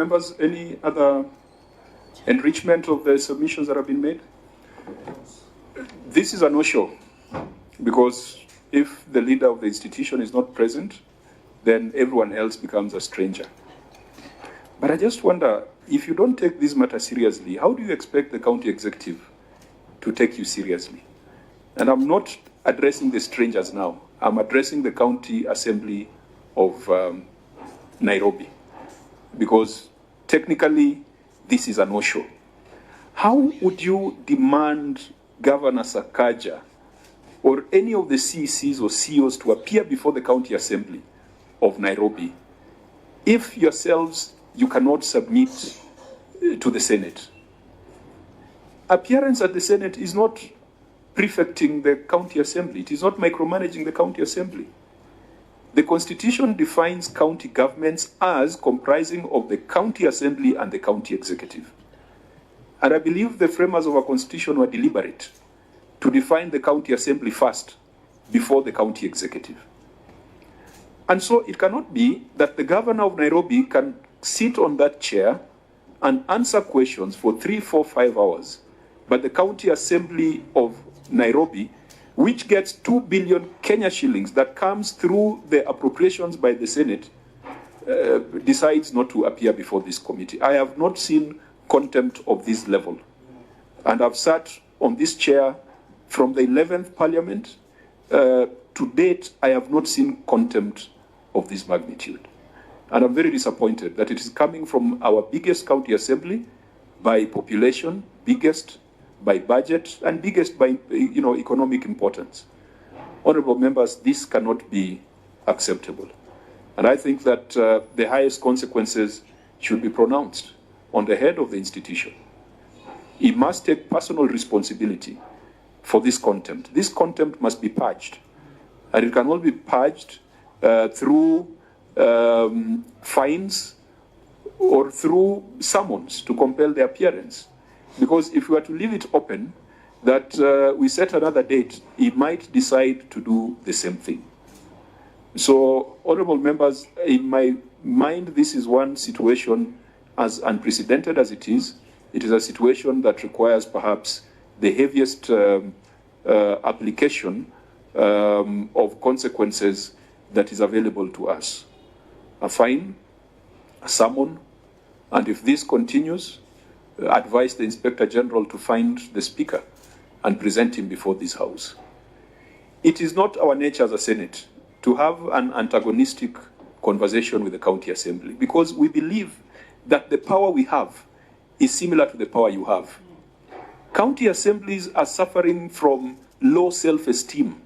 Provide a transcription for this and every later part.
members, any other enrichment of the submissions that have been made? This is a no-show, because if the leader of the institution is not present, then everyone else becomes a stranger. But I just wonder, if you don't take this matter seriously, how do you expect the county executive to take you seriously? And I'm not addressing the strangers now. I'm addressing the County Assembly of Nairobi, because technically this is a no-show. How would you demand Governor Sakaja or any of the CECs or CEOs to appear before the County Assembly of Nairobi if yourselves you cannot submit to the Senate? Appearance at the Senate is not prefecting the County Assembly. It is not micromanaging the County Assembly. The Constitution defines county governments as comprising of the County Assembly and the County Executive. And I believe the framers of our Constitution were deliberate to define the County Assembly first before the County Executive. And so it cannot be that the governor of Nairobi can sit on that chair and answer questions for 3, 4, 5 hours, but the County Assembly of Nairobi, which gets 2 billion Kenya shillings that comes through the appropriations by the Senate, decides not to appear before this committee. I have not seen contempt of this level. And I've sat on this chair from the 11th Parliament. To date, I have not seen contempt of this magnitude. And I'm very disappointed that it is coming from our biggest county assembly by population, biggest by budget, and biggest by economic importance. Honorable members, this cannot be acceptable. And I think that the highest consequences should be pronounced on the head of the institution. He must take personal responsibility for this contempt. This contempt must be purged. And it can only be purged through fines or through summons to compel the appearance. Because if we were to leave it open, that we set another date, he might decide to do the same thing. So, honorable members, in my mind, this is one situation as unprecedented as it is. It is a situation that requires perhaps the heaviest application of consequences that is available to us. A fine, a summon, and if this continues, advise the Inspector General to find the Speaker and present him before this House. It is not our nature as a Senate to have an antagonistic conversation with the County Assembly, because we believe that the power we have is similar to the power you have. County assemblies are suffering from low self-esteem.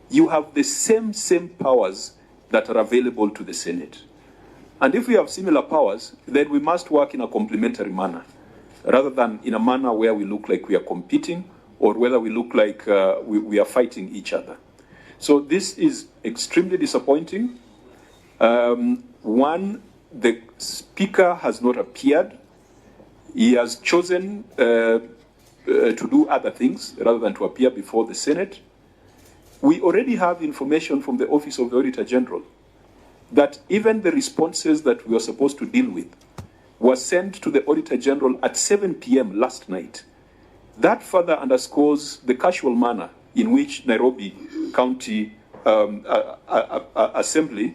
You have the same powers that are available to the Senate. And if we have similar powers, then we must work in a complementary manner, rather than in a manner where we look like we are competing or whether we look like we are fighting each other. So this is extremely disappointing. One, the Speaker has not appeared. He has chosen to do other things rather than to appear before the Senate. We already have information from the Office of the Auditor General that even the responses that we were supposed to deal with were sent to the Auditor General at 7 p.m. last night. That further underscores the casual manner in which Nairobi County Assembly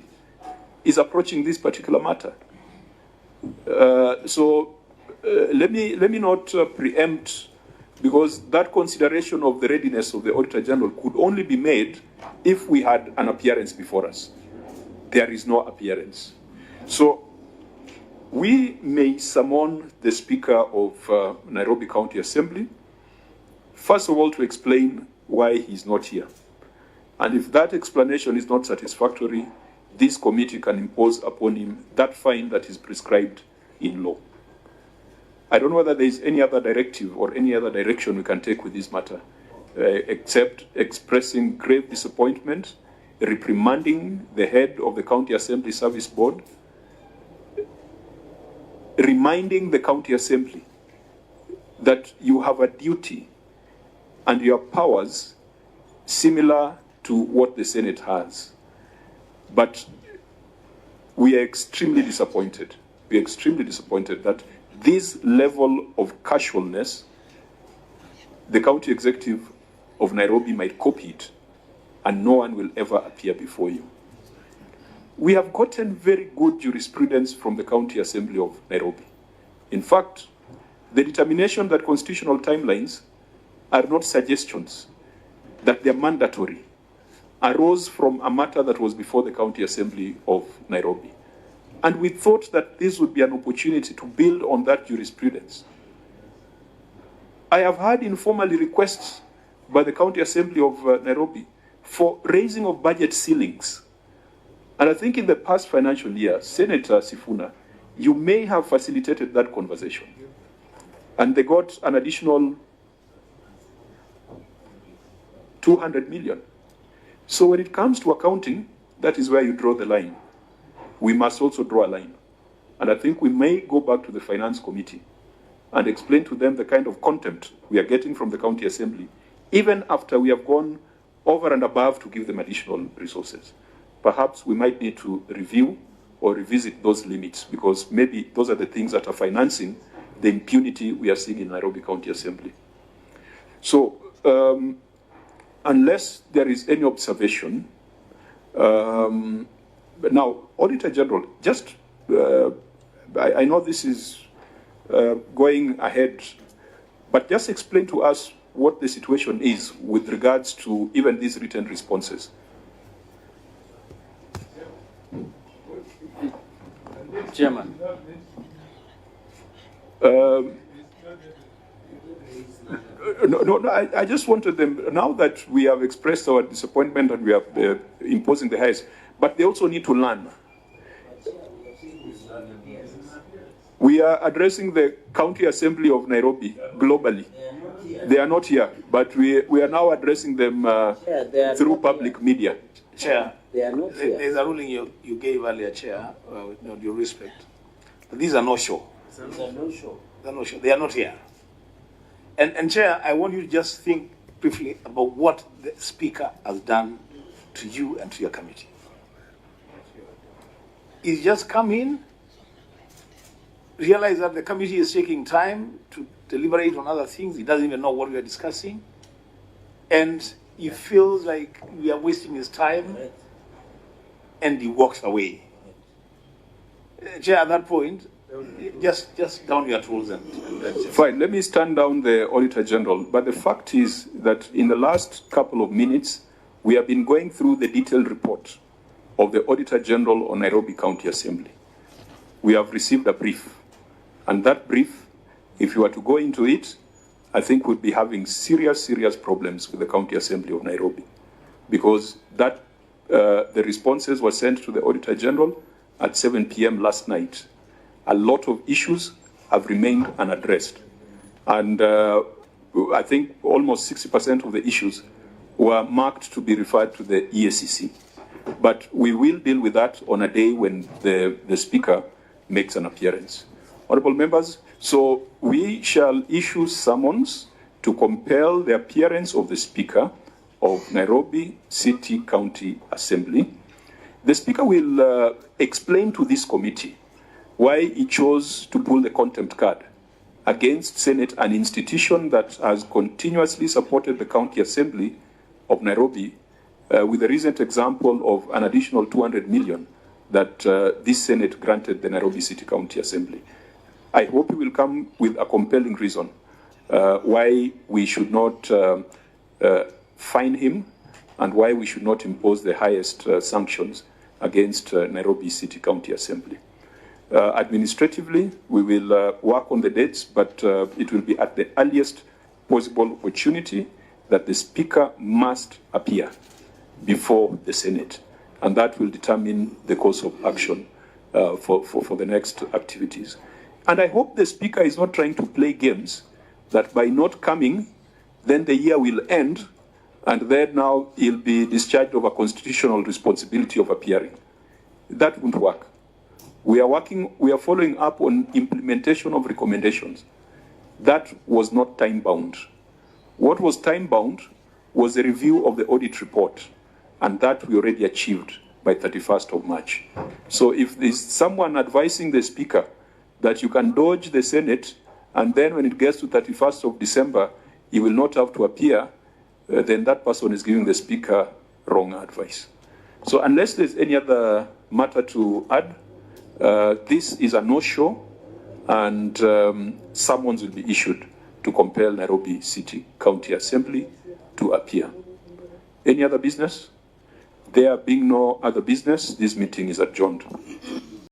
is approaching this particular matter. Let me not preempt, because that consideration of the readiness of the Auditor General could only be made if we had an appearance before us. There is no appearance. So we may summon the Speaker of Nairobi County Assembly, first of all, to explain why he's not here. And if that explanation is not satisfactory, this committee can impose upon him that fine that is prescribed in law. I don't know whether there is any other directive or any other direction we can take with this matter, except expressing grave disappointment, reprimanding the head of the County Assembly Service Board, reminding the County Assembly that you have a duty and your powers similar to what the Senate has. But we are extremely disappointed be extremely disappointed that this level of casualness, the county executive of Nairobi might copy it, and no one will ever appear before you. We have gotten very good jurisprudence from the County Assembly of Nairobi. In fact, the determination that constitutional timelines are not suggestions, that they're mandatory, arose from a matter that was before the County Assembly of Nairobi. And we thought that this would be an opportunity to build on that jurisprudence. I have had informally requests by the County Assembly of Nairobi for raising of budget ceilings. And I think in the past financial year, Senator Sifuna, you may have facilitated that conversation. And they got an additional 200 million. So when it comes to accounting, that is where you draw the line. We must also draw a line. And I think we may go back to the Finance Committee and explain to them the kind of contempt we are getting from the County Assembly, even after we have gone over and above to give them additional resources. Perhaps we might need to review or revisit those limits, because maybe those are the things that are financing the impunity we are seeing in Nairobi County Assembly. So, unless there is any observation, now, Auditor General, just, I know this is going ahead, but just explain to us what the situation is with regards to even these written responses. Chairman. I just wanted them, now that we have expressed our disappointment and we are imposing the highest, but they also need to learn. We are addressing the County Assembly of Nairobi globally. They are not here, but we are now addressing them through public media. Chair, They are not here. there's a ruling you gave earlier, Chair, with no due respect. But these are no show. These are no show. They're no show. They are not here. And Chair, I want you to just think briefly about what the Speaker has done to you and to your committee. He's just come in, realize that the committee is taking time to deliberate on other things. He doesn't even know what we are discussing. And he feels like we are wasting his time, and he walks away. Chair, at that point, just down your tools and Fine, let me stand down the Auditor General. But the fact is that in the last couple of minutes, we have been going through the detailed report of the Auditor General on Nairobi County Assembly. We have received a brief. And that brief, if you were to go into it, I think we'd be having serious problems with the County Assembly of Nairobi. Because that, the responses were sent to the Auditor General at 7 p.m. last night. A lot of issues have remained unaddressed. And I think almost 60% of the issues were marked to be referred to the EACC. But we will deal with that on a day when the Speaker makes an appearance. Honorable members, so we shall issue summons to compel the appearance of the Speaker of Nairobi City County Assembly. The Speaker will explain to this committee why he chose to pull the contempt card against Senate, an institution that has continuously supported the County Assembly of Nairobi, with the recent example of an additional 200 million that this Senate granted the Nairobi City County Assembly. I hope he will come with a compelling reason why we should not fine him and why we should not impose the highest sanctions against Nairobi City County Assembly. Administratively, we will work on the dates, but it will be at the earliest possible opportunity that the Speaker must appear before the Senate, and that will determine the course of action for the next activities. And I hope the Speaker is not trying to play games, that by not coming, then the year will end, and then now he'll be discharged of a constitutional responsibility of appearing. That won't work. We are following up on implementation of recommendations. That was not time-bound. What was time-bound was the review of the audit report, and that we already achieved by 31st of March. So if there's someone advising the Speaker that you can dodge the Senate, and then when it gets to 31st of December, you will not have to appear, then that person is giving the Speaker wrong advice. So unless there's any other matter to add, this is a no-show, and summons will be issued to compel Nairobi City County Assembly to appear. Any other business? There being no other business, this meeting is adjourned.